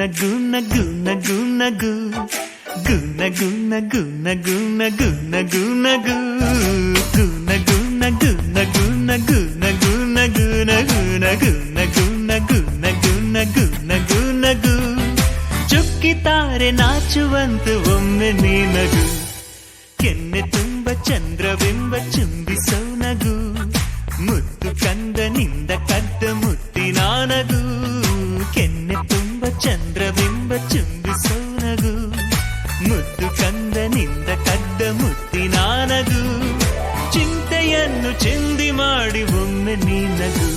ನಗು ನಗು ನಗು ನಗು ಗು ನಗು ನಗು ನಗು ನಗು ನಗು ನಗು ಗು ನಗು ನಗು ನಗು ನಗು ನಗು ನಗು ನಗು ನಗು ನಗು ನಗು ನಗು ನಗು ನಗು ನಗು ಚುಕ್ಕಿತಾರೆ ನಾಚುವಂತೆ ಒಮ್ಮೆ ನೀ ನಗು ಕೆನ್ನೆ ತುಂಬ ಚಂದ್ರಬಿಂಬ ಚುಂಬಿಸೋ ನಗು ಮುದ್ದು ಕಂದನಿಂದ ಕದ್ದ ಮುತ್ತಿನ ನಗು ಕೆನ್ನೆ ತುಂಬ ಚಂದ್ರಬಿಂಬ ಚುಂಬಿಸೋ ನಗು ಮುದ್ದು ಕಂದನಿಂದ ಕದ್ದ ಮುತ್ತಿನ ನಗು ಚಿಂತೆಯನ್ನು ಚಿಂದಿ ಮಾಡಿ ಒಮ್ಮೆ ನೀ ನಗು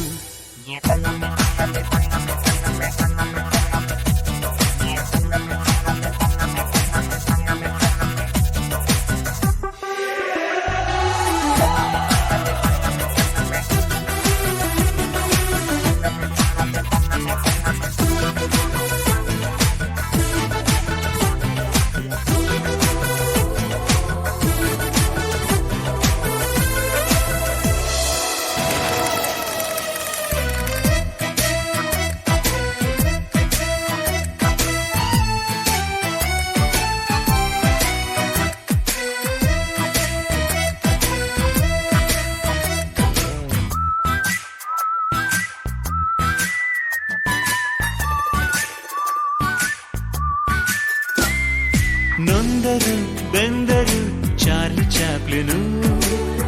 ನೊಂದರು ಬೆಂದರು ಚಾರ್ಲಿ ಚಾಪ್ಲಿನು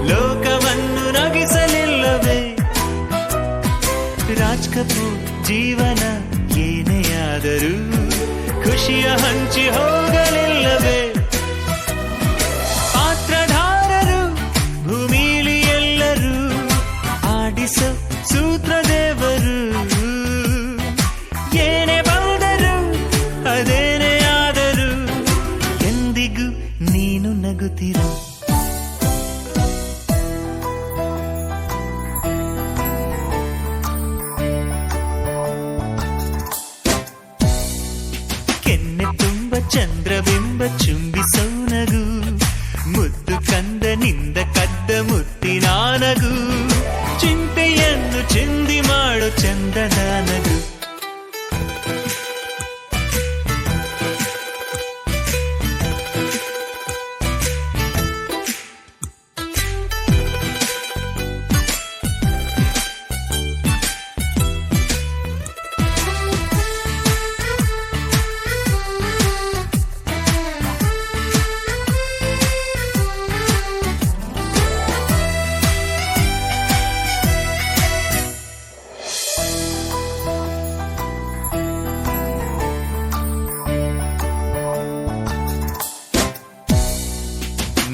ಲೋಕವನ್ನು ನಗಿಸಲಿಲ್ಲವೇ ರಾಜ್ ಕಪೂರ್ ಜೀವನ ಏನೇ ಆದರೂ ಖುಷಿಯ ಹಂಚಿ ಹೋಗಲಿಲ್ಲವೇ ಪಾತ್ರಧಾರರು ಭೂಮಿಲಿ ಎಲ್ಲರೂ ಆಡಿಸೋ ಸೂತ್ರದೇವರು ಏನೇ ಬಂದರು ಅದೇನೇ ಆದರೂ ಎಂದಿಗೂ ನೀನು ನಗುತ್ತಿರು ಕೆನ್ನೆ ತುಂಬ ಚಂದ್ರಬಿಂಬ ಚುಂಬಿಸೋ ನಗು ಮುದ್ದು ಕಂದನಿಂದ ಕದ್ದ ಮುತ್ತಿನ ನಗು ಚಿಂತೆಯನ್ನು ಚಿಂದಿ ಮಾಡೋ ಚಂದದ ನಗು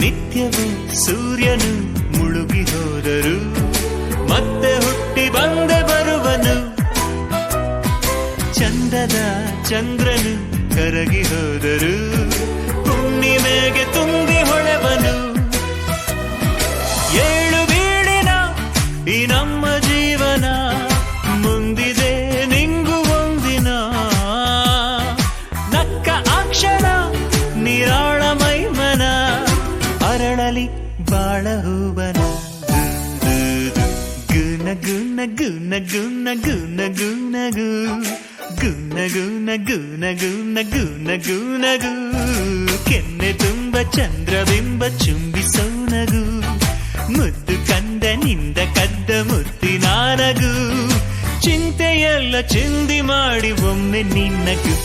ನಿತ್ಯವೂ ಸೂರ್ಯನು ಮುಳುಗಿ ಹೋದರು ಮತ್ತೆ ಹುಟ್ಟಿ ಬಂದೆ ಬರುವನು ಚಂದದ ಚಂದ್ರನು ಕರಗಿ ಹೋದರು ಹುಣ್ಣಿಮೆಗೆ ತುಂಬಿ ಹೊಳೆವನು ಏಳು ಬೀಳಿನ ಈ ನಮ್ಮ ಜೀವನ ಮುಂದಿದೆ ನಿಂಗು ಒಂದಿನ ನಕ್ಕ ಅಕ್ಷರ ನಿರಾಳ ಮೈಮನ ಅರಳಲಿ ಬಾಳ ಹೂವನ ಗುನ ಗುನ ಗುನ ಗುನ ಗುನ ಗುನ ಗುನ ಗುನ ಗುನ ಗುನ ಗುನ ಗುನ ಗು ಕೆನ್ನೆ ತುಂಬ ಚಂದ್ರಬಿಂಬ ಚುಂಬಿಸೋ ನಗು ಮುದ್ದು ಕಂದನಿಂದ ಕದ್ದ ಮುತ್ತಿನ ನಗು ಚಿಂತೆಯೆಲ್ಲ ಚಿಂದಿ ಮಾಡಿ ಒಮ್ಮೆ ನಿನ್ನಗು